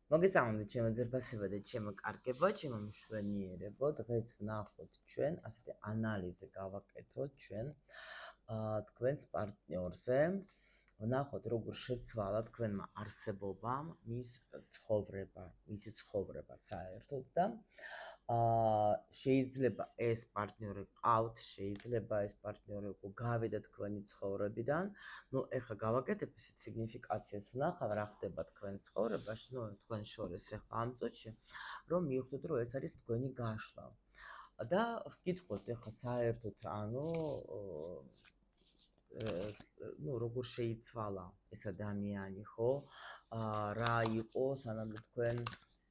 მოგესალმებით ჩემო ძირფასებო და ჩემო კარგებო, ჩემო მშვენიერებო. დღეს ვნახოთ ჩვენ ასეთი ანალიზი გავაკეთოთ ჩვენ თქვენს პარტნიორზე. ვნახოთ როგორ შეცვალა თქვენმა არსებობამ მისი ცხოვრება საერთოდ და შეიძლება ეს პარტნიორი ყავთ, შეიძლება ეს პარტნიორი უკვე გავიდა თქვენი ცხოვრებიდან. Ну, ეხლა გავაკეთებ ესეთ სიგნიფიკაციას ვნახავ, რა ხდება თქვენ ცხოვრებაში, ну, თქვენ შორის ეხლა ამ წუთში, რომ მივხვდეთ, რომ ეს არის თქვენი გაშლა. და ვკითხოთ ეხლა საერთოდ, ну, როგორ შეიცვალა ეს ადამიანი, ხო? რა იყო, სანამ თქვენ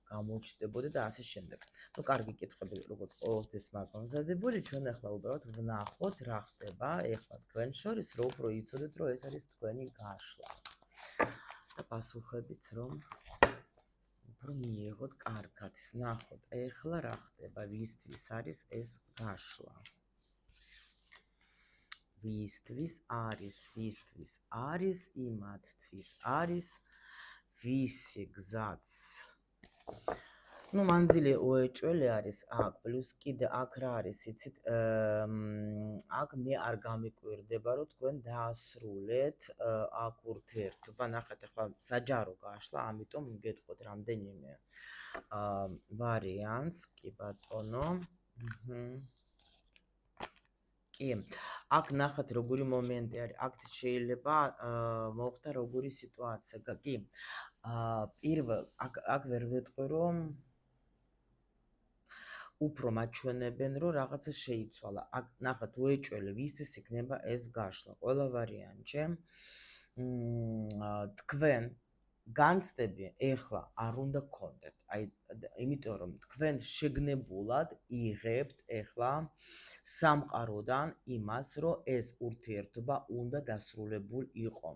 გამოჩნდებოდეთ და ასე შემდეგ. Ну, კარგი კითხვები, როგორც ყოველთვის მაგამზადებული, ჩვენ ახლა უბრალოდ ვნახოთ, რა ხდება ეხლა თქვენ შორის, რომ უფრო იცოდეთ, რომ ეს არის თქვენი გაშლა. და პასუხებიც რომ უფრო მიიღოთ კარგად. ვნახოთ, ეხლა რა ხდება, ვისთვის არის ეს გაშლა. ვისთვის არის, იმათთვის არის, ვისი გზაც. Ну, მანძილი უეჭველი არის აქ, პლუს კიდე აქ რა არის, იცით, აქ მე არ გამიკვირდება, რომ თქვენ დაასრულეთ აქ ურთიერთობა. ნახეთ, ახლა საჯარო გაშლა, ამიტომ გეტყვით რამდენიმე ვარიანტს, კი ბატონო. კი, აქ ნახეთ როგორი მომენტი არის, აქ შეიძლება მოხდა როგორი სიტუაცია. კი, პირველ აქ ვერ ვეტყვი, რომ უფრო მაჩვენებენ, რომ რაღაცა შეიცვალა. აქ ნახეთ, უეჭველი ვისთვის იქნება ეს გაშლა. ყველა ვარიანტში თქვენ განცდები ეხლა არ უნდა გქონდეთ. აი, იმიტომ რომ თქვენ შეგნებულად იღებთ ეხლა სამყაროდან იმას, რომ ეს ურთიერთობა უნდა დასრულებულ იყო.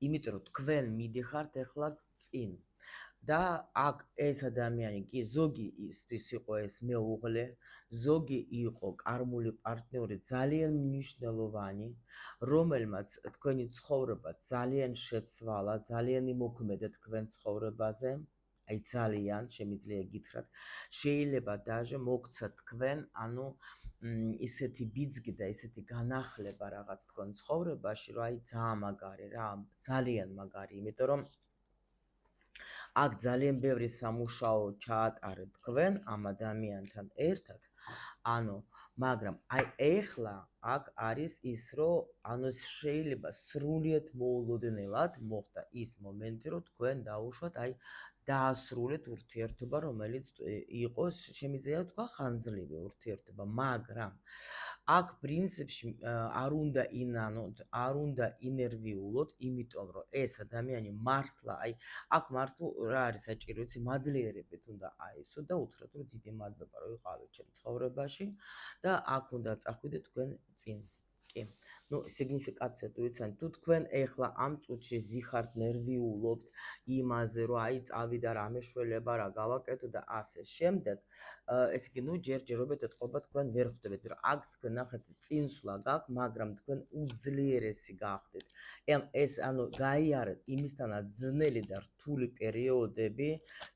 იმიტომ რომ თქვენ მიდიხართ ეხლა წინ. და აქ ეს ადამიანი კი ზოგი ისთვის იყო ეს მეუღლე, ზოგი იყო კარმული პარტნიორი ძალიან მნიშვნელოვანი, რომელმაც თქვენი ცხოვრება ძალიან შეცვალა, ძალიან იმოქმედა თქვენ ცხოვრებაზე, აი ძალიან შემიძლია გითხრათ, შეიძლება даже მოგცა თქვენ, ისეთი ბიძგი და ისეთი განახლება რაღაც თქვენ ცხოვრებაში, რომ აი ძალიან მაგარი რა, ძალიან მაგარი, იმიტომ რომ აქ ძალიან ბევრი სამუშაო ჩაატარეთ თქვენ ამ ადამიანთან ერთად, მაგრამ აი ეხლა აქ არის ის, რომ შეიძლება სრულიად მოულოდნელად მოხდა ის მომენტი, რომ თქვენ დაუშვათ, აი დაასრულეთ ურთიერთობა, რომელიც იყო, შემიძლია თქვა ხანძლივი ურთიერთობა, მაგრამ აქ პრინციპში არ უნდა ინერვიულოთ, იმიტომ რომ ეს ადამიანი მართლა, აი აქ მართლა რა არის საჭირო, იცი, მადლიერებით უნდა აესო და უთხრათ, რომ დიდი მადლობა, რომ იყავით ჩემ ცხოვრებაში და აქ უნდა წახვიდეთ თქვენ წინ. კი. Ну, სიგნიფიკაცია თუ იცით, თუ თქვენ ეხლა ამ წუთში ზიხართ, ნერვიულობთ იმაზე, რომ აი წავიდა რა მეშველება, რა გავაკეთო და ასე შემდეგ, ესე იგი, ну, ჯერჯერობით ეთყობა თქვენ ვერ ხვდებით, რომ აქ თქვენ ნახეთ წინსვლა გაქვთ, მაგრამ თქვენ უძლიერესი გახდეთ. ეს გაიარეთ იმისთანაც ძნელი და რთული პერიოდები,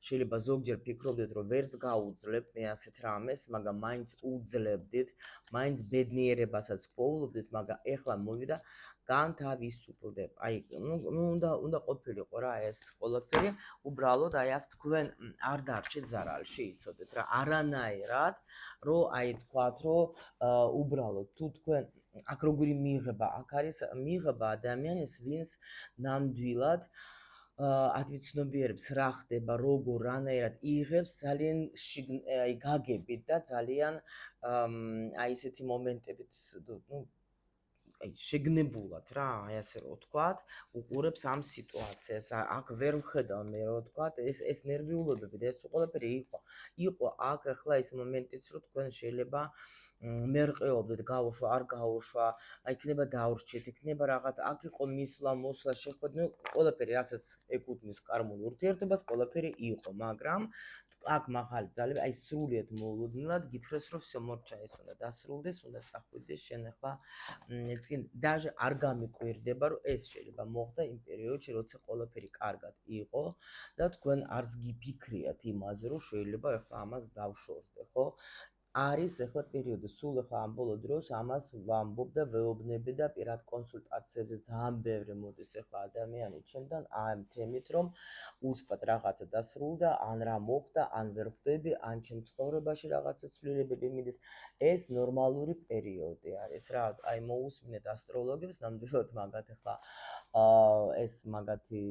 შეიძლება ზოგჯერ ფიქრობდეთ, რომ ვერც გაუძლებთ მე ასეთ რამეს, მაგრამ მაინც უძლებდით, მაინც ბედნიერებასაც პოულობდით, მაგრამ ეხლა მოვიდა განთავისუფლდებ. აი, უნდა ყოფილიყო რა ეს ყველაფერი, უბრალოდ აი აქ თქვენ არ დარჩეთ ზარალში, იცოდეთ რა, არანაირად, რომ აი თქვათ, რომ უბრალოდ თუ თქვენ აქ როგორი მიღება, აქ არის მიღება ადამიანის, ვინც ნამდვილად ათვიცნობიერებს რა ხდება, როგორ, რანაირად იღებს ძალიან აი გაგებით და ძალიან აი ესეთი მომენტებით, აი შეგნებულად რა, აი ასე რომ ვთქვათ, უყურებს ამ სიტუაციას. აქ ვერ ვხედავ მე რომ ვთქვათ, ეს ნერვიულობები და ეს ყველაფერი იყო აქ ახლა ის მომენტიც, რომ თქვენ შეიძლება მერყეობდეთ გაუშვა, არ გაუშვა, იქნება დაურჩეთ, იქნება რაღაც, აქ იყო მისვლა, მოსვლა, შეხვედრა, ყველაფერი რასაც ეკუთვნის კარმულ ურთიერთობას, ყველაფერი იყო, მაგრამ აქ მაღალი ძალები, აი სრულიად მოულოდნელად გითხრეს, რომ всё მორჩა ეს უნდა დასრულდეს, უნდა წახვიდეს შენ ახლა წინ даже არ გამიკვირდება, რომ ეს შეიძლება მოხდა იმ პერიოდში, როცა ყველაფერი კარგად იყო და თქვენ არც გიფიქრიათ იმაზე, რომ შეიძლება ახლა ამას დავშორდე, ხო? არის ახლა პერიოდი, სულ ახლა ამ ბოლო დროს ამას ვამბობ და ვეუბნები და პირად კონსულტაციებზე ძალიან ბევრი მოდის ახლა ადამიანი ჩემთან ამ თემით, რომ უცბად რაღაცა დასრულდა, ან რა მოხდა, ან ვერ ხვდები, ან ჩემ ცხოვრებაში რაღაცა ცვლილებები მიდის. ეს ნორმალური პერიოდი არის რა, აი მოусმინეთ ასტროლოგებს, ნამდვილად მაგათ ახლა ეს მაგათი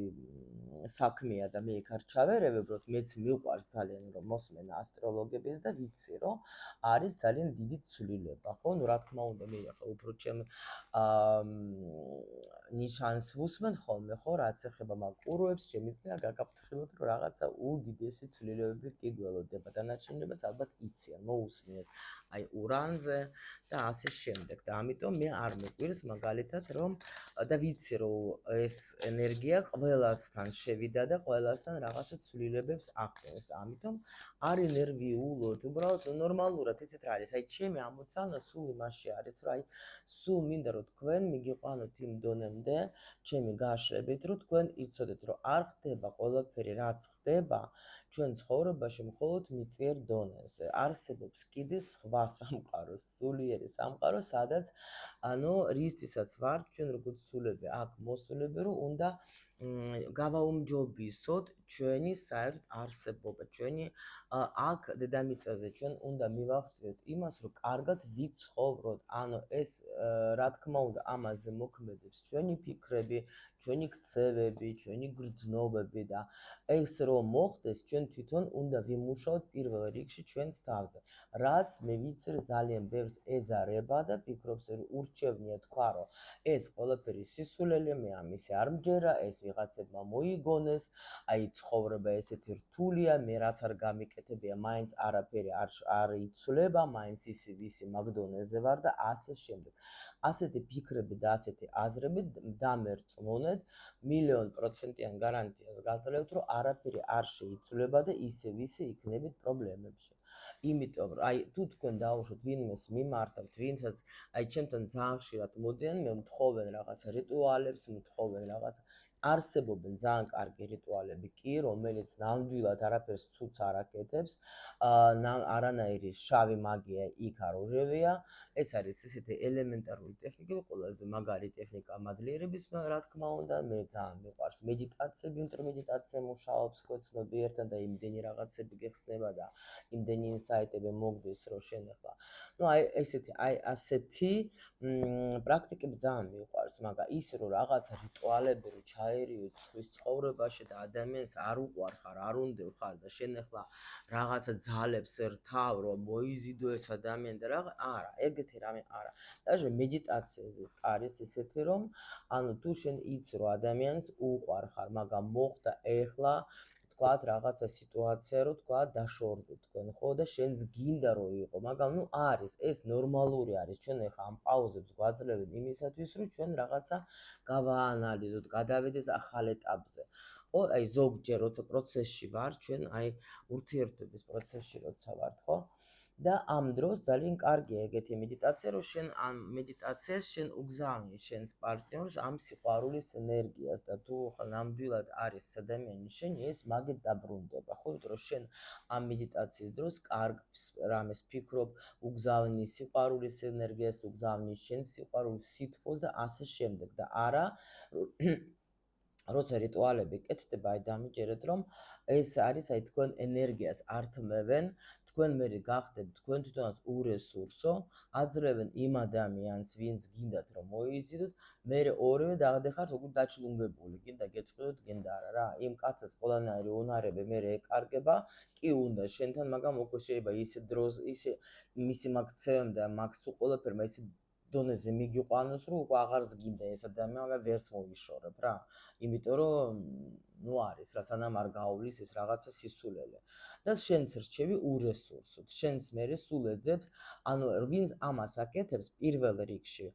საქმეა და მე იქ არ ჩავერევ, უბრალოდ მეც მიყვარს ძალიან რომ მოსმენ ასტროლოგების და ვიცი რომ არის ძალიან დიდი ცვლილება, ხო? ნუ რა თქმა უნდა, მე ახლა უფრო ჩემ ნიშანს ვუსმენ ხოლმე, ხო, რაც ეხება მაგ ყურუებს, შემიძლია გაგაფრთხილოთ, რომ რაღაცა უდიდესი ცვლილებები კი გველოდება. დანარჩენებიც ალბათ იციან, მოусმინეთ აი ურანზე და ასე შემდეგ. და ამიტომ მე არ მეკვირს მაგალითად, რომ და ვიცი, რომ ეს ენერგია ყველასთან შევიდა და ყველასთან რაღაცა ცვლილებებს ახდენს და ამიტომ არ ნერვიულოთ, უბრალოდ ნორმალურად, იცით რა არის, აი ჩემი ამოცანა სულ იმაში არის, რომ აი სულ მინდა რომ თქვენ მიგიყვანოთ იმ დონემდე, ჩემი გაშლებით, რომ თქვენ იცოდეთ, რომ არ ხდება ყველაფერი, რაც ხდება ჩვენ ცხოვრებაში მხოლოდ მიწიერ დონეზე. არსებობს კიდე სხვა სამყარო, სულიერი სამყარო, სადაც ანუ რისთვისაც ვართ ჩვენ როგორც სულები აქ მოსულები, რომ უნდა გავაუმჯობესოთ ჩვენი საერთოდ არსებობა, ჩვენი აქ დედამიწაზე ჩვენ უნდა მივახციოთ იმას, რომ კარგად ვიცხოვროთ. ანუ ეს რა თქმა უნდა ამაზე მოქმედებს ჩვენი ფიქრები, ჩვენი ქცევები, ჩვენი გრძნობები და ეს რომ მოხდეს, ჩვენ თვითონ უნდა ვიმუშაოთ პირველ რიგში ჩვენს თავზე. რაც მე ვიცი რომ ძალიან ბევრს ეზარება და ფიქრობს რომ ურჩევნია თქვა რომ ეს ყველაფერი სისულელე მე ამისი არ მჯერა, ეს ვიღაცებმა მოიგონეს, აი ცხოვრება ესეთი რთულია, მე რაც არ გამიკეთებია, მაინც არაფერი არ იცვლება, მაინც ისი ვისი მაგდონეზე ვარ და ასე შემდეგ. ასეთი ფიქრები და ასეთი აზრები დამერწმუნეთ, 1,000,000% გარანტიას გაძლევთ, რომ არაფერი არ შეიცვლება და ისე ვისი იქნებით პრობლემებში. იმიტომ რომ აი თუ თქვენ დაუშვათ ვინმეს მიმართავთ, ვინცაც აი ჩემთან ძალიან ხშირად მოდიან, მე მთხოვენ რაღაცა რიტუალებს, მთხოვენ რაღაცა არსებობენ ძალიან კარგი რიტუალები კი, რომელიც ნამდვილად არაფერს ცუდს არ აკეთებს, არანაირი შავი მაგია იქ არ ურევია. ეს არის ესეთი ელემენტარული ტექნიკები, ყველაზე მაგარი ტექნიკა მადლიერების, რა თქმა უნდა, მე ძალიან მიყვარს მედიტაციები, იმიტომ რომ მედიტაცია მუშაობს ქვეცნობი ერთად და იმდენი რაღაცები გეხსნება და იმდენი ინსაიტები მოგდის, რომ შენ ახლა ну აი ესეთი აი ასეთი პრაქტიკები ძალიან მიყვარს, მაგრამ ის რომ რაღაცა რიტუალები რო ჩაერიოთ ხვის ცხოვრებაში და ადამიანს არ უყვარხარ, არ უნდევხარ და შენ ახლა რაღაცა ძალებს რთავ რომ მოიზიდო ეს ადამიანი და რა არა, ეგეთი რამე არა. даже მედიტაციაზე არის ისეთი რომ ანუ თუ შენ იცი რომ ადამიანს უყვარხარ, მაგრამ მოხდა ეხლა თქვათ რაღაცა სიტუაცია რომ თქვათ დაშორდეთ თქვენ ხო და შენს გინდა რომ იყო, მაგრამ ნუ არის ეს ნორმალური არის. ჩვენ ახლა ამ პაუზებს გვაძლევენ იმისათვის რომ ჩვენ რაღაცა გავაანალიზოთ, გადავიდეთ ახალ ეტაპზე. ხო, აი ზოგჯერ როცა პროცესში ვარ, ჩვენ აი ურთიერთობის პროცესში როცა ვართ, ხო? და ამ დროს ძალიან კარგია ეგეთი მედიტაცია, რომ შენ ამ მედიტაციას შენ უგზავნი შენს პარტნიორს ამ სიყვარულის ენერგიას და თუ ხა ნამდვილად არის ადამიანი შენი, ეს მაგით დაბრუნდება, ხო? იმიტომ რომ შენ ამ მედიტაციის დროს კარგ რამეს ფიქრობ, უგზავნი სიყვარულის ენერგიას, უგზავნი შენს სიყვარულის სითბოს და ასე შემდეგ და არა როცა რიტუალები კეთდება, აი დამიჯერეთ რომ ეს არის აი თქვენ ენერგიას ართმევენ, თქვენ მერე გახდეთ თქვენ თვითონაც ურესურსო, აძლევენ იმ ადამიანს, ვინც გინდათ რომ მოიზიდოთ, მერე ორივე დაგდეხართ როგორ დაჩლუნგებული, გინდა გეწყვილოთ, გინდა არა რა, იმ კაცს ყველანაირი უნარები მერე ეკარგება, კი უნდა შენთან, მაგრამ უკვე შეიძლება ისე დროს, ისე მისი მაგცევამ და მაგ სულ ყველაფერმა ისე დონეზე მიგიყვანოს, რომ უკვე აღარს გინდა ეს ადამიანი, მაგრამ ვერც მოვიშორებ რა. იმიტომ რომ ნუ არის რა სანამ არ გაუვლის ეს რაღაცა სისულელე და შენც რჩევი ურესურსოდ შენც მერე სულ ეძებს ანუ ვინც ამას აკეთებს პირველ რიგში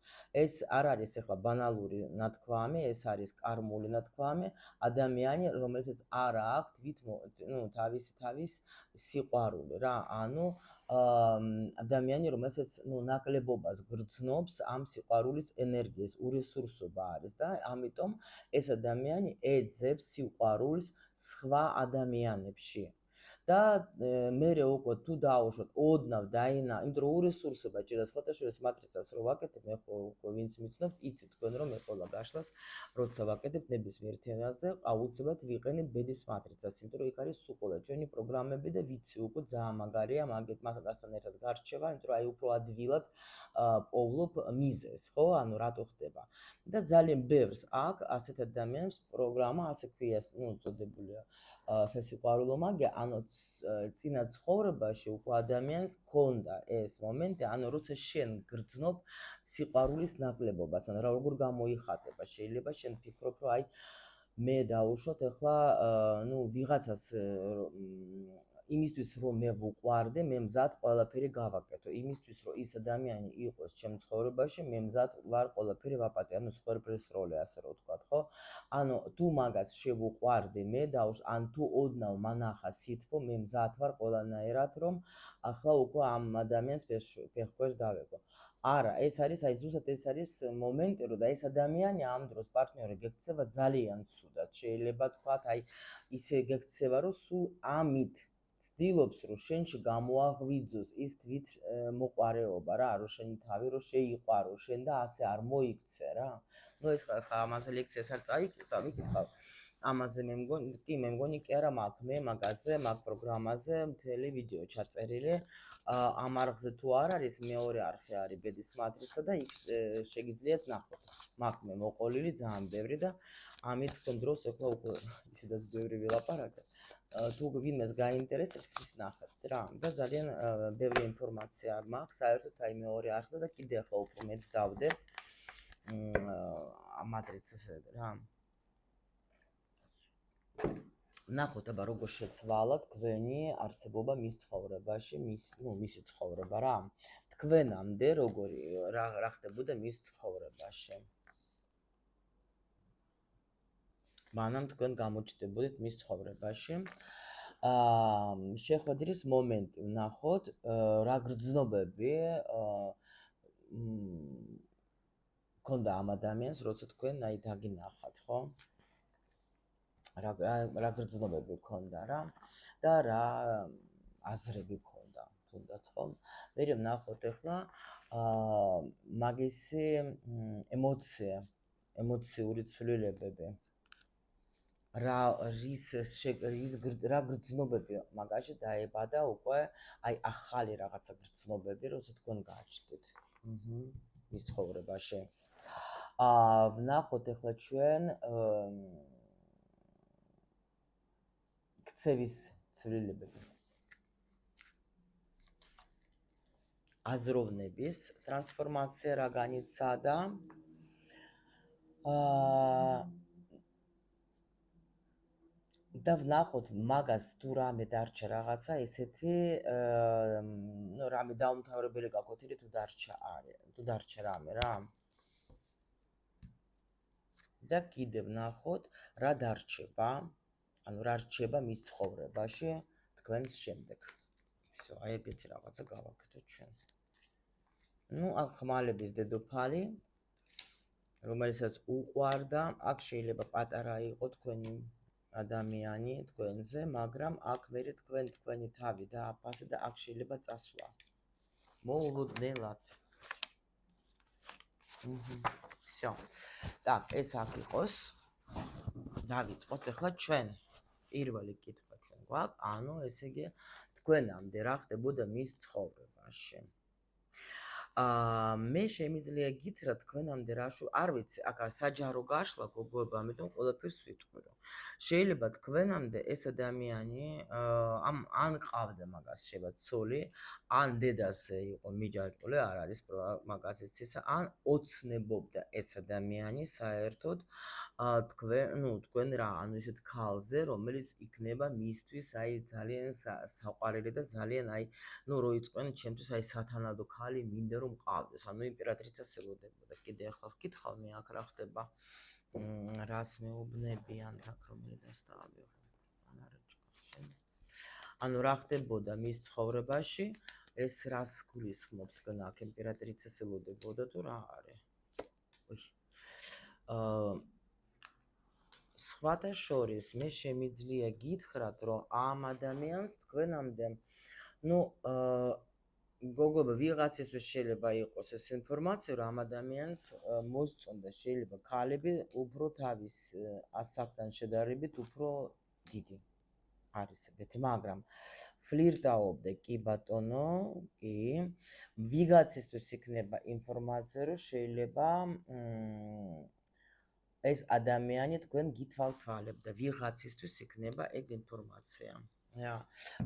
ეს არ არის ახლა ბანალური ნათქვამი ეს არის კარმული ნათქვამი ადამიანი რომელსაც არ აქვს თავის სიყვარული რა ანუ ადამიანი რომელსაც ნაკლებობას გრძნობს ამ სიყვარულის ენერგიას ურესურსობა არის და ამიტომ ეს ადამიანი ეძებს სიყვარულს სხვა ადამიანებში და მერე უკვე თუ დაუშვათ ოდნავ დაინა იმიტომ რომ ურესურსობა ჭირდა სხვათა შორის მატრიცას რო ვაკეთებ მე ხო ვინც მიცნობთ იცით თქვენ რომ მე ყველა გაშლას როცა ვაკეთებ ნებისმიერ თემაზე აუცილებლად ვიყენებ ბედის მატრიცას იმიტომ რომ იქ არის სულ ყველა ჩვენი პროგრამები და ვიცი უკვე ძალიან მაგარია მასთან ერთად გარჩევა იმიტომ რომ აი უფრო ადვილად პოვლობ მიზეს ხო ანუ რატო ხდება და ძალიან ბევრს აქ ასეთ ადამიანებს პროგრამა ასე ქვია წოდებულია სასიყვარულო მაგია ანუ წინა ცხოვრებაში უკვე ადამიანს ჰქონდა ეს მომენტი ანუ როცა შენ გრძნობ სიყვარულის ნაკლებობას ანუ როგორ გამოიხატება შეიძლება შენ ფიქრობ რომ აი მე დაუშვათ ახლა ვიღაცას იმისთვის რომ მე ვუყვარდე მე მზად ყველაფერი გავაკეთო იმისთვის რომ ის ადამიანი იყოს ჩემ ცხოვრებაში მე მზად ვარ ყველაფერი ვაპატიო ანუ სუპერპრეს როლი ასე რომ ვთქვათ ხო ანუ თუ მაგას შევუყვარდე მე ან თუ ოდნავ მანახა სითბო მე მზად ვარ ყველანაირად რომ ახლა უკვე ამ ადამიანს ფეხქვეშ დავეგო არა ეს არის აი ზუსტად ეს არის მომენტი რომ და ეს ადამიანი ამ დროს პარტნიორი გექცევა ძალიან ცუდად შეიძლება თქვათ აი ისე გექცევა რომ სულ ამით ცდილობს რომ შენში გამოაღვიძოს ის თვით მოყარეობა რა რომ შენი თავი რომ შეიყვარო შენ და ასე არ მოიქცე რა ნუ ეს ხა ამაზე ლექციას არ წავიკითხავ ამაზე მე მგონი კი არა მაქვს მე მაგაზე მაგ პროგრამაზე მთელი ვიდეო ჩაწერილი ამ არხზე თუ არ არის მეორე არხი არის ბედის მატრიცა და იქ შეგიძლიათ ნახოთ მაქვს მე მოყოლილი ძალიან ბევრი და ამით თქვენ დროს ახლა უკვე ისედაც ბევრი ვილაპარაკე თუ ვინმეს გაინტერესებს ის ნახეთ რა და ძალიან ბევრი ინფორმაცია მაქვს საერთოდ აი მეორე არხზე და კიდე ახლა უფრო მეც დავდე ამ მატრიცაზე რა ნახოთ აბა როგორ შეცვალა თქვენი არსებობა მის ცხოვრებაში მისი ცხოვრება რა თქვენამდე როგორი რა ხდებოდა მის ცხოვრებაში მანამ თქვენ გამოჩნდებოდით მის ცხოვრებაში შეხვედრის მომენტი ვნახოთ რა გრძნობები ქონდა ამ ადამიანს როცა თქვენ აი დაგინახათ ხო რა გრძნობები ქონდა რა და რა აზრები ქონდა თუნდაც ხო მე ვნახოთ ახლა მაგისი ემოციური ცვლილებები რა გრძნობები მაგაში დაებადა უკვე აი ახალი რაღაცა გრძნობები როცა თქვენ გაჩნდით მის ცხოვრებაში ვნახოთ ახლა ჩვენ ქცევის ცვლილებები აზროვნების ტრანსფორმაცია რა განიცადა და ვნახოთ მაგას თუ რამე დარჩა რაღაცა ესეთი რამე დაუმთავრებელი გაკვეთილი თუ დარჩა რამე რა და კიდევ ვნახოთ რა დარჩება ანუ რა რჩება მის ცხოვრებაში თქვენს შემდეგ всё აი ეგეთი რაღაცა გავაკეთოთ ჩვენ აქ ხმალების დედოფალი რომელსაც უყვარდა აქ შეიძლება პატარა იყო თქვენი ადამიანი თქვენზე მაგრამ აქ მერე თქვენი თავი დააფასე და აქ შეიძლება წასვლა მოულოდნელად всё так ეს აქ იყოს დავიწყოთ ახლა ჩვენ პირველი კითხვა ჩვენ გვაქვს ანუ ესე იგი თქვენამდე რა ხდებოდა მის ცხოვრებაში მე შემიძლია გითხრა თქვენამდე რაშო არ ვიცი აქ საჯარო გაშლა გოგოება ამიტომ ყველაფერს ვიტყვი რომ შეიძლება თქვენამდე ეს ადამიანი ან ყავდა მაგას შევა ცოლი ან დედაზე იყო მიჯაჭვული არ არის მაგას იცისა ან ოცნებობდა ეს ადამიანი საერთოდ თქვენ რა ანუ ისეთ ქალზე რომელიც იქნება მისთვის აი ძალიან საყვარელი და ძალიან აი ნუ რო იწყენ ჩემთვის აი სათანადო ქალი მინდა რომ მყავდეს ანუ იმპერატრიცას ელოდებოდა კიდე ახლა ვკითხავ მე აქ რა ხდება რას მეუბნებიან აქ რომელი დასტავებია ან არა ჭკაშენ ანუ რა ხდებოდა მის ცხოვრებაში ეს რას გულისხმობთ თქვენ აქ იმპერატრიცას ელოდებოდა თუ რა არის სხვათა შორის მე შემიძლია გითხრათ რომ ამ ადამიანს თქვენამდე ну გოგოება ვიღაცისთვის შეიძლება იყოს ეს ინფორმაცია რომ ამ ადამიანს მოსწონდა შეიძლება ქალები უფრო თავის ასაკთან შედარებით უფრო დიდი არის ეგეთი მაგრამ ფლირტაობდა კი ბატონო კი ვიღაცისთვის იქნება ინფორმაცია რომ შეიძლება ეს ადამიანი თქვენ გითვალთვალებთ და ვიღაცისთვის იქნება ეგ ინფორმაცია რა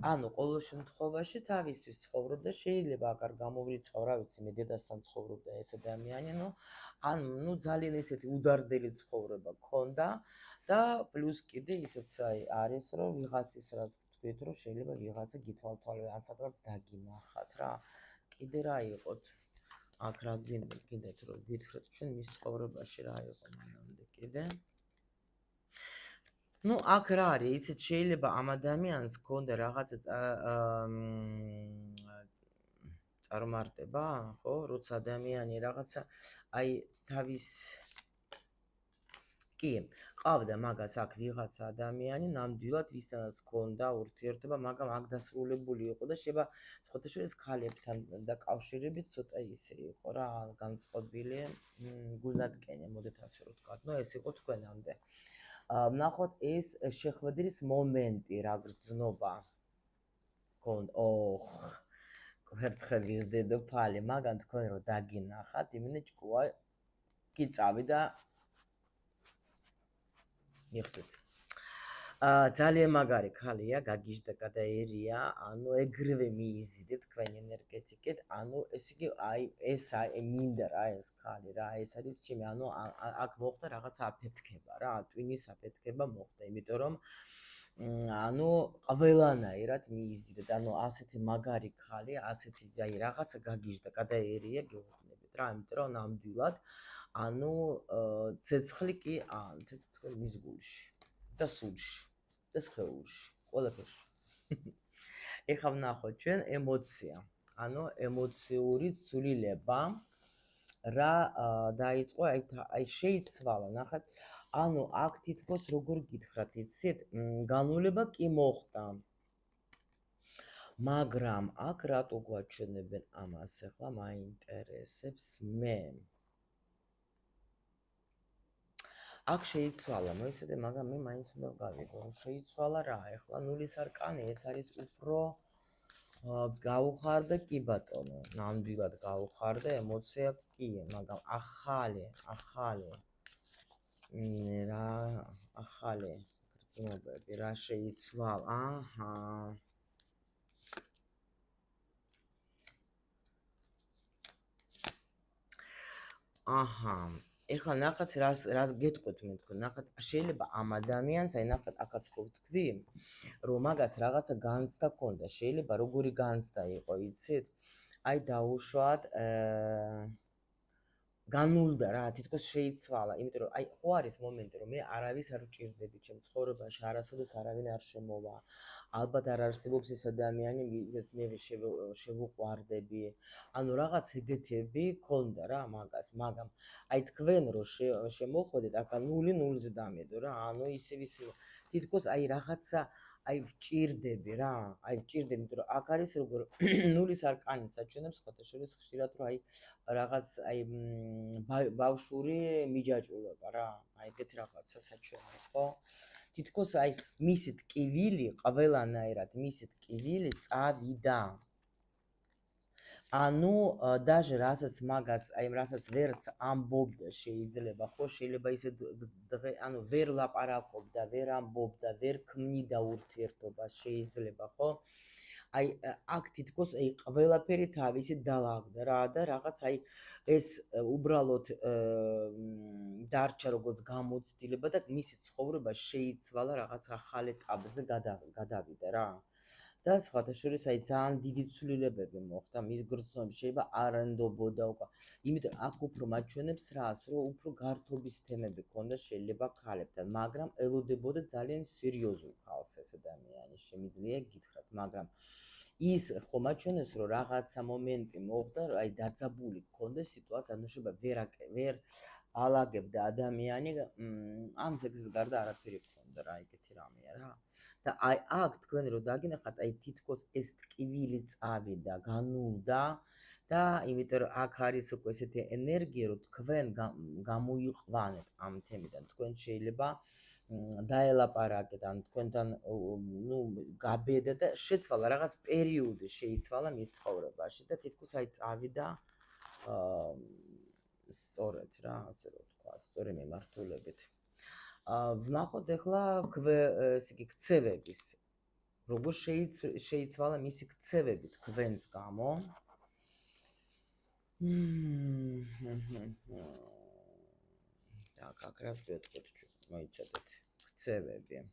ანუ ყოველ შემთხვევაში თავისთვის ცხოვრობდა შეიძლება აკარ გამოვრიცხავ რა ვიცი მე დედასთან ცხოვრობდა ეს ადამიანი ნუ ძალიან ესეთი უდარდელი ცხოვრება ქონდა და პლუს კიდე ისეც არის რომ ვიღაცის რაც თქვით რომ შეიძლება ვიღაცა გითვალთვალე ან სადღაც დაგინახათ რა კიდე რა იყოთ აქ რა გინდათ რომ გითხრათ ჩვენ მის ცხოვრებაში რა იყო მანამდე კიდე ну აქ რა არის იცით შეიძლება ამ ადამიანს გქონდა რაღაცა წარმართება ხო როცა ადამიანი რაღაცა აი თავის კი ყავდა მაგას აქ ვიღაცა ადამიანი ნამდვილად ვისთანაც გქონდა ურთიერთობა მაგრამ აქ დასრულებული იყო და შეიძლება სხვათა შორის ქალებთან დაკავშირებით ცოტა ისე იყო რა განწყობილი გულნატკენი მოდით ასე რომ ვთქვათ ნუ ეს იყო თქვენამდე ნახოთ ეს შეხვედრის მომენტი რა გრძნობა გქონდა ერთხელ ის დედოფალი მაგან თქვენ რომ დაგინახათ იმენე ჭკუა კი წავიდა მიხდით ძალიან მაგარი ქალია გაგიჟდა გადაერია ანუ ეგრევე მიიზიდეთ თქვენ ენერგეტიკით ანუ ეს იგი აი ეს მინდა რა ეს ქალი რა ეს არის ჩემი ანუ აქ მოხდა რაღაც აფეთქება რა ტვინის აფეთქება მოხდა იმიტომ რომ ანუ ყველანაირად მიიზიდეთ ანუ ასეთი მაგარი ქალი ასეთი აი რაღაცა გაგიჟდა გადაერია გეუბნებით რა იმიტომ რომ ნამდვილად ანუ ცეცხლი კი თქვენ მის გულში და სულში და სხეულში ყველაფერში ეხლა ვნახოთ ჩვენ ემოცია ანუ ემოციური ცვლილება რა დაიწყო აი შეიცვალა ნახეთ ანუ აქ თითქოს როგორ გითხრათ იცით განულება კი მოხდა მაგრამ აქ რატო გვაჩვენებენ ამას ეხლა მაინტერესებს მე აქ შეიცვალა, მოიცადე, მაგრამ მე მაინც უნდა გავიგო, შეიცვალა რა, ეხლა ნულის არკანი, ეს არის უფრო გაუხარდა კი ბატონო, ნამდვილად გაუხარდა, ემოცია კი, მაგრამ ახალი გრძნობები, რა შეიცვალა, აჰა ეხლა ნახეთ რას გეტყვით მე თქვენ ნახეთ შეიძლება ამ ადამიანს აი ნახეთ აქაც ხო ვთქვი რომ მაგას რაღაცა განცდა ქონდა შეიძლება როგორი განცდა იყო იცით აი დაუშვათ განულდა რა თითქოს შეიცვალა იმიტომ რომ აი ხო არის მომენტი რომ მე არავის არ ვჭირდები ჩემ ცხოვრებაში არასოდეს არავინ არ შემოვა ალბათ არ არსებობს ეს ადამიანი ვისაც მე შევუყვარდები ანუ რაღაც ეგეთები ქონდა რა მაგას მაგრამ აი თქვენ რო შემოხვედით აქ ნული ნულზე დამედო რა ანუ ისე თითქოს აი რაღაცა აი ვჭირდები რა აი ვჭირდები იმიტომ რომ აქ არის როგორ ნულის არკანი საჩვენებს სხვათა შორის ხშირად რომ აი რაღაც აი ბავშვური მიჯაჭვულობა რა აი ეგეთ რაღაცა საჩვენებს ხო თითქოს აი მისი ტკივილი ყველანაირად მისი ტკივილი წავიდა ანუ даже რასაც მაგას, აი რასაც ვერც ამბობდა შეიძლება, ხო, შეიძლება ისე ანუ ვერ ლაპარაკობდა, ვერ ამბობდა, ვერ ქმნიდა ურთიერთობას შეიძლება, ხო? აი აქ თითქოს აი ყველაფერი თავისი დაალაგდა რა და რაღაც აი ეს უბრალოდ დარჩა როგორც გამოცდილება და მისი ცხოვრება შეიცვალა რაღაც ახალ ეტაპზე გადავიდა რა. და სხვათა შორის აი ძალიან დიდი ცვლილებები მოხდა მის გრძნობით შეიძლება არ ენდობოდა უკვე იმიტომ აქ უფრო მაჩვენებს რას რომ უფრო გართობის თემები ქონდა შეიძლება ქალებთან მაგრამ ელოდებოდა ძალიან სერიოზულ ხალხს ეს ადამიანი შემიძლია გითხრათ მაგრამ ის ხომ მაჩვენებს რომ რაღაცა მომენტი მოხდა რომ აი დაძაბული ქონდა სიტუაცია ანუ შეიძლება ვერ ალაგებდა ადამიანი ამ სექსის გარდა არაფერი ქონდა რა ეგეთი რამეა რა და აი აქ თქვენ რო დაგინახათ აი თითქოს ეს ტკივილი წავიდა განულდა და იმიტომ რომ აქ არის უკვე ესეთი ენერგია რომ თქვენ გამოიყვანეთ ამ თემიდან თქვენ შეიძლება დაელაპარაკეთ ან თქვენთან ნუ გაბედა და შეცვალა რაღაც პერიოდი შეიცვალა მის ცხოვრებაში და თითქოს აი წავიდა სწორედ რა ასე რომ თქვა სწორი მიმართულებით ვნახოთ ახლა ესე იგი ქცევების როგორ შეიცვალა მისი ქცევები თქვენს გამო так как раз ვეთქვით მოიცადეთ ქცევები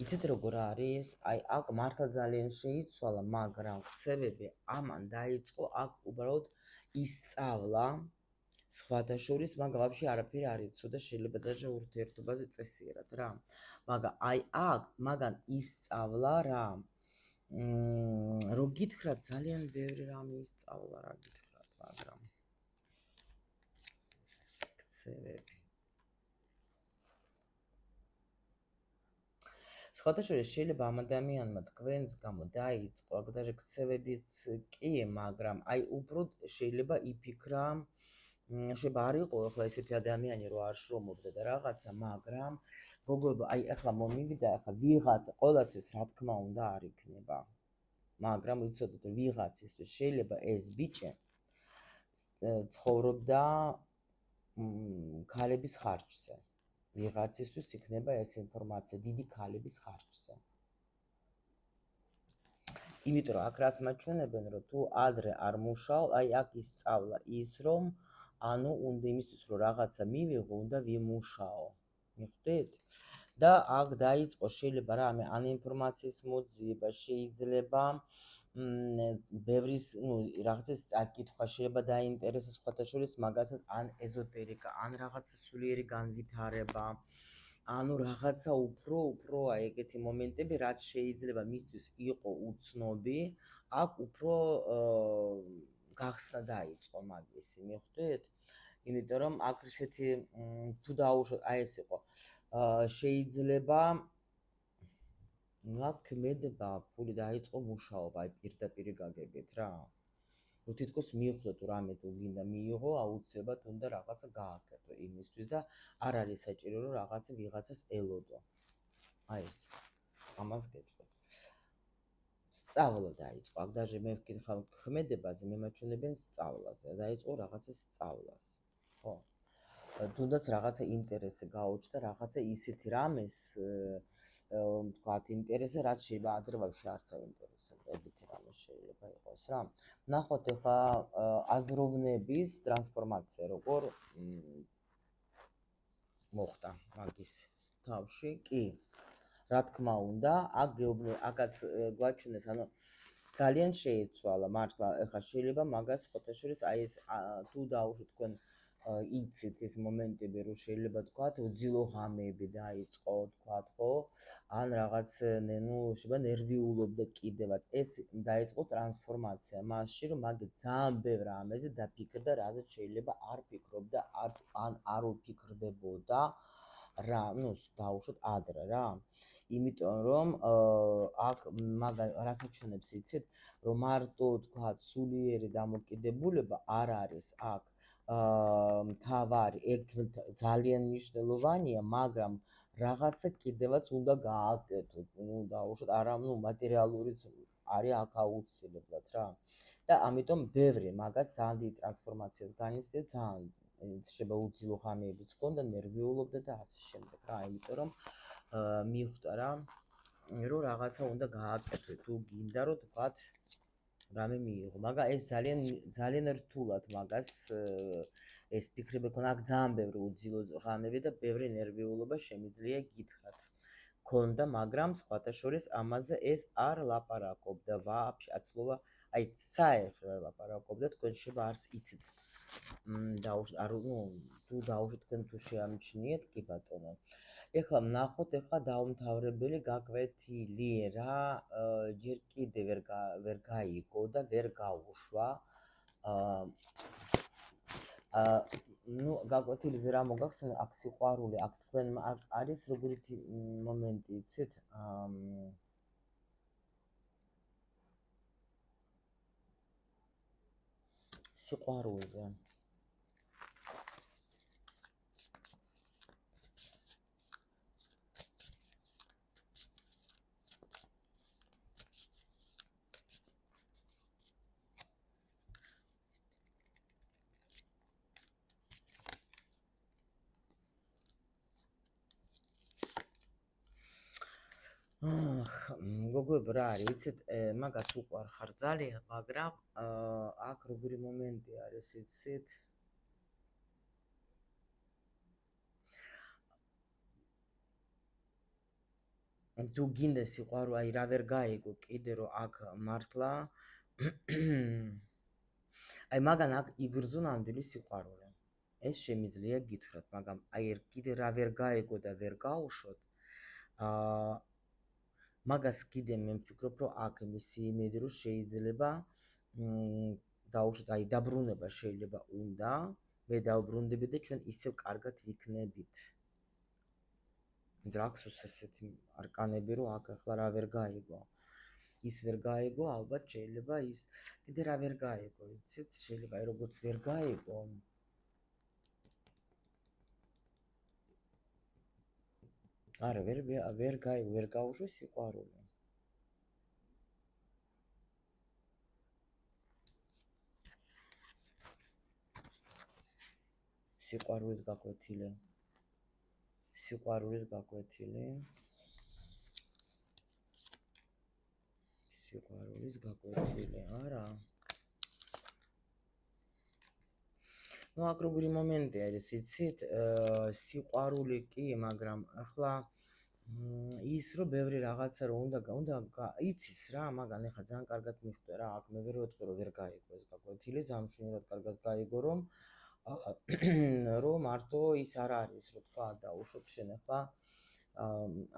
იცით როგორ არის აი აქ მართლა ძალიან შეიცვალა მაგრამ ქცევები ამან დაიწყო აქ უბრალოდ ისწავლა სხვათა შორის მაგრამ ვაფშე არაფერი არ იცოდა შეიძლება даже ურთიერთობაზე წესიერად რა მაგრამ აი აქ მაგან ისწავლა რა რო გითხრათ ძალიან ბევრი რამე ისწავლა რა გითხრათ მაგრამ ქცევები სხვათა შორის შეიძლება ამ ადამიანმა თქვენს გამო დაიწყო აქ даже ქცევებიც კი მაგრამ აი უფრო შეიძლება იფიქრა შეიძლება არ იყო ახლა ესეთი ადამიანი რო არ შრომობდა და რაღაცა მაგრამ გოგოებო აი ახლა მომივიდა ახლა ვიღაცა ყოველთვის რა თქმა უნდა არ იქნება მაგრამ იცოდეთ რომ ვიღაცისთვის შეიძლება ეს ბიჭი ცხოვრობდა ქალების ხარჯზე ვიღაცისთვის იქნება ეს ინფორმაცია დიდი ქალების ხარჯზე იმიტომ რომ აქ რას მაჩვენებენ რომ თუ ადრე არ მუშაობ აი აქ ისწავლა ის რომ ანუ უნდა იმისთვის რომ რაღაცა მივიღო უნდა ვიმუშაო მიხვდით და აქ დაიწყო შეიძლება რამე ან ინფორმაციის მოძიება შეიძლება ბევრის ნუ რაღაცას წაკითხვა შეიძლება დაინტერესოს სხვათა შორის მაგასაც ან ეზოტერიკა ან რაღაცა სულიერი განვითარება ანუ რაღაცა უფრო აი ეგეთი მომენტები რაც შეიძლება მისთვის იყო უცნობი აქ უფრო გახსნა დაიწყო მაგისი მიხვდით იმიტომ რომ აქ ისეთი თუ დაუშვათ აი ეს იყო შეიძლება ნაკმედება ფული დაიწყო მუშაობა აი პირდაპირ გაგებით რა რო თითქოს მიიღოთ რამე თუ გინდა მიიღო აუცილებლად უნდა რაღაცა გააკეთო იმისთვის და არ არის საჭირო რომ რაღაცა ვიღაცას ელოდო აი ეს ამას გეტყვით სწავლა დაიწყო აქ даже მე ვკითხავ ქმედებაზე მე მაჩვენებენ სწავლაზე დაიწყო რაღაცა სწავლას ხო თუნდაც რაღაცა ინტერესი გაუჩნდა რაღაცა ისეთი რამეს ვთქვათ ინტერესი რაც შეიძლება ადრევაში არც აინტერესებდა ეგეთი რამე შეიძლება იყოს რა ნახოთ ახლა აზროვნების ტრანსფორმაცია როგორ მოხდა მაგის თავში კი რა თქმა უნდა აქაც გვაჩვენეს ანუ ძალიან შეიცვალა მართლა ახლა შეიძლება მაგას სხვათა შორის აი ეს თუ დაუშვით თქვენ იცით ეს მომენტები რომ შეიძლება თქვათ უძილო ღამეები დაიწყო თქვათ ხო ან რაღაც ნუ შეიძლება ნერვიულობდა კიდევაც ეს დაიწყო ტრანსფორმაცია მასში რომ მაგ ძალიან ბევრ რამეზე დაფიქრდა რაზეც შეიძლება არ ფიქრობდა ან არ უფიქრდებოდა რა ნუ დაუშვით ადრე რა იმიტომ რომ აქ რასაც ჩვენებს იცით რომ მარტო თქვა სულიერი დამოკიდებულება არ არის აქ მთავარი, ეგ ძალიან მნიშვნელოვანია, მაგრამ რაღაცა კიდევაც უნდა გააკეთოთ. ნუ დაუშვათ, არა, ნუ მატერიალურიც არის აქ აუცილებლად რა. და ამიტომ ბევრი მაგას ძალიან დიდი ტრანსფორმაციას განიცდიდა, ძალიან შეიძლება უძილო ღამეებიც ჰქონდა, ნერვიულობდა და ასე შემდეგ რა, იმიტომ რომ მივხვდა რა, რომ რაღაცა უნდა გააკეთოთ, თუ გინდა რომ თქვათ რამე მიიღო, მაგრამ ეს ძალიან რთულად მაგას ეს ფიქრები ქონა, აქ ძალიან ბევრი უძილო ღამეები და ბევრი ნერვიულობა შემიძლია გითხრათ. ქონდა, მაგრამ სხვათა შორის ამაზე ეს არ ლაპარაკობდა ვაფშე აცლოვა, აი საერთოდ არ ლაპარაკობდა, თქვენ შეიძლება არც იცით. დაუშვათ, არ ნუ თუ დაუშვათ თქვენ თუ შეამჩნიეთ, კი ბატონო. ეხლა ვნახოთ, ეხლა დაუმთავრებელი გაკვეთილი რა, ჯერ კიდე ვერ გაიგო და ვერ გაუშვა. ნუ გაკვეთილიზე რა მოგახსენე, აქ სიყვარული, აქ თქვენ არის როგორი მომენტი იცით? სიყვარულზე. გოგოებო რა არის, იცით, მაგას უყვარხარ ძალიან, მაგრამ აქ როგორი მომენტი არის, იცით? თუ გინდა სიყვარული, აი რა ვერ გაიგო კიდე რომ აქ მართლა აი მაგან აქ იგრძო ნამდვილი სიყვარული. ეს შემიძლია გითხრათ, მაგრამ აი კიდე რა ვერ გაიგო და ვერ გაუშვოთ. მაგას კიდე მე ვფიქრობ, რომ აქ მისი იმედი რომ შეიძლება დაუშვათ, აი დაბრუნება შეიძლება უნდა, მე დავბრუნდები და ჩვენ ისევ კარგად ვიქნებით. დრაქსუს ესეთი არკანები რომ აქ ახლა რა ვერ გაიგო. ის ვერ გაიგო, ალბათ შეიძლება ის კიდე რა ვერ გაიგო, იცით? შეიძლება აი როგორც ვერ გაიგო. არა, ვერ გაიგო, ვერ გაუშვი სიყვარული. სიყვარულის გაკვეთილი. სიყვარულის გაკვეთილი. სიყვარულის გაკვეთილი, არა. ნუ აქ როგორი მომენტი არის, იცით? სიყვარული კი, მაგრამ ახლა ის რომ ბევრი რაღაცა რომ უნდა იცის რა, მაგან ეხლა ძალიან კარგად მიხვდა რა, აქ მე ვერ ვეთქვი რომ ვერ გაიგო ეს გაკვეთილი, ძალიან მშვენივრად კარგად გაიგო, რომ მარტო ის არ არის, რომ თქვა დაუშვოთ შენ ახლა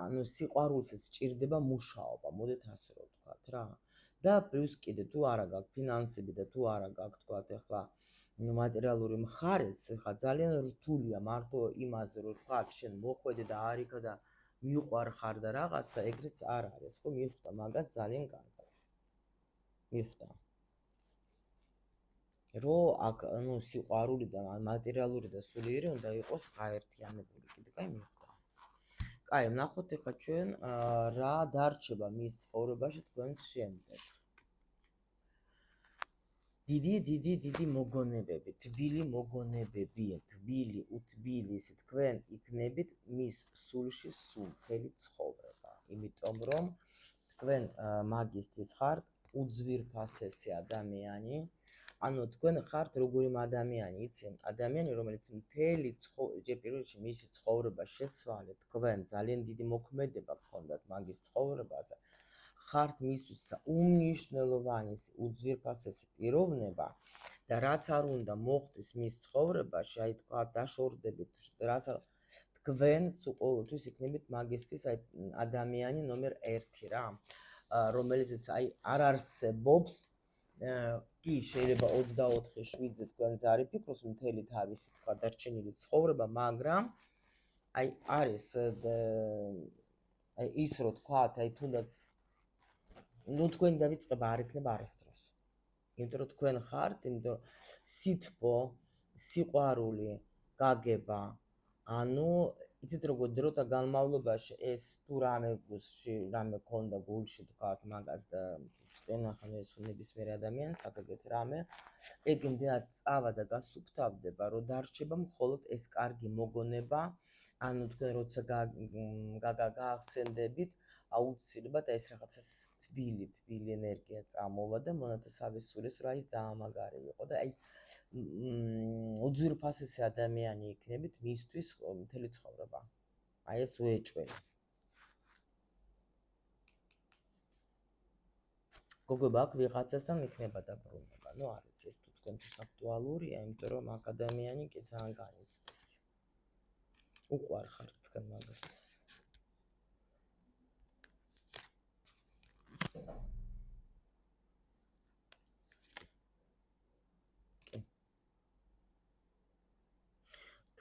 ანუ სიყვარულსაც სჭირდება მუშაობა, მოდით ასე რომ ვთქვათ რა. და პლუს კიდე თუ არა გაქვს ფინანსები და თუ არა გაქვს თქვათ ახლა მატერიალური მხარეც, ახლა ძალიან რთულია მარტო იმაზე რომ თქვათ შენ მოხვედე და არიქა და მიყვარხარ და რაღაცა, ეგრეც არ არის, ხო, მიხვდა მაგას ძალიან კარგად. მიხვდა. რომ აქ ნუ სიყვარული და მატერიალური და სულიერი უნდა იყოს გაერთიანებული კიდე, კაი მიხვდა. კაი, ვნახოთ ეხლა ჩვენ რა დარჩება მის ცხოვრებაში თქვენს შემდეგ. დიდი მოგონებები, თბილი მოგონებები, თბილი, უთბილისი, თქვენ იქნებით მის სულში სულ მთელი ცხოვრება. იმიტომ რომ თქვენ მაგისტრის ხართ უძვირფასესი ადამიანი, ანუ თქვენ ხართ როგორი ადამიანი, იცი, ადამიანი, რომელიც მთელი ჯერ პირველ რიგში მისი ცხოვრება შეცვალეთ, თქვენ ძალიან დიდი მოქმედება გქონდათ მაგის ცხოვრებაზე. ხართ მისთვის უმნიშვნელოვანი უძვირფასესი პიროვნება და რაც არ უნდა მოხდეს მის ცხოვრებაში, აი თქვა დაშორდებით, რაც თქვენ ყოველთვის იქნებით მაგისტრის აი ადამიანი ნომერ 1 რა, რომელიც აი არ არსებობს, კი შეიძლება 24/7-ზე თქვენ ზარიფიქროს მთელი თავისი თქვა დარჩენილი ცხოვრება, მაგრამ აი არის აი ის რო თქვათ, აი თუნდაც ნუ თქვენი დავიწყება არ იქნება არასდროს. იმიტომ რომ თქვენ ხართ, იმიტომ რომ სითბო სიყვარული, გაგება. ანუ იცით როგორ დროთა განმავლობაში ეს თუ რამე გულში რამე ქონდა გულში თქვათ მაგას და წენახან ეს ნებისმიერ ადამიანს აკეთეთ რამე, ეგ იმდენად წავა და გასუფთავდება, რომ დარჩება მხოლოდ ეს კარგი მოგონება, ანუ თქვენ როცა გაახსენდებით, აუცილებლად ეს რაღაცა თბილი ენერგია წამოვა და მონათეს ავისურეს, რომ აი ძალიან მაგარი იყო და აი უძვირფასესი ადამიანი იქნებით მისთვის მთელი ცხოვრება. აი ეს უეჭველი. გოგოება აქ ვიღაცასთან იქნება დაბრუნება. ნუ არის ეს თუ თქვენთვის აქტუალურია, იმიტომ რომ აქ ადამიანი კი ძალიან განიცდის. უყვარხართ თქვენ მაგას.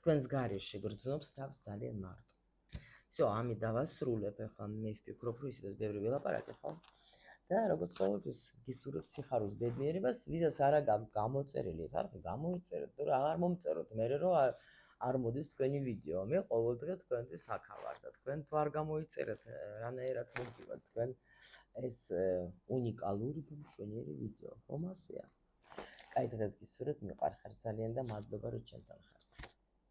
თქვენს გარეშე გრძნობს თავს ძალიან მარტო. всё, ამით დავასრულებ, ახლა მე ვფიქრობ, რომ ისედაც ბევრი ველაპარაკე, ხო? და როგორც ყოველთვის გისურვებ სიხარულს, ბედნიერებას, ვისაც არა გაქვთ გამოწერილი, ეს არ გამოიწეროთ, თუ რა არ მომწეროთ, მე რომ არ მოდის თქვენი ვიდეო. მე ყოველდღე თქვენთვის აქ ვარ და თქვენ თუ არ გამოიწერეთ, რანაირად მოგივათ თქვენ ეს უნიკალური და მშვენიერი ვიდეო, ხომ ასეა? კაი დღეს გისურვებთ, მიყვარხართ ძალიან და მადლობა რომ ჩემთან ხართ.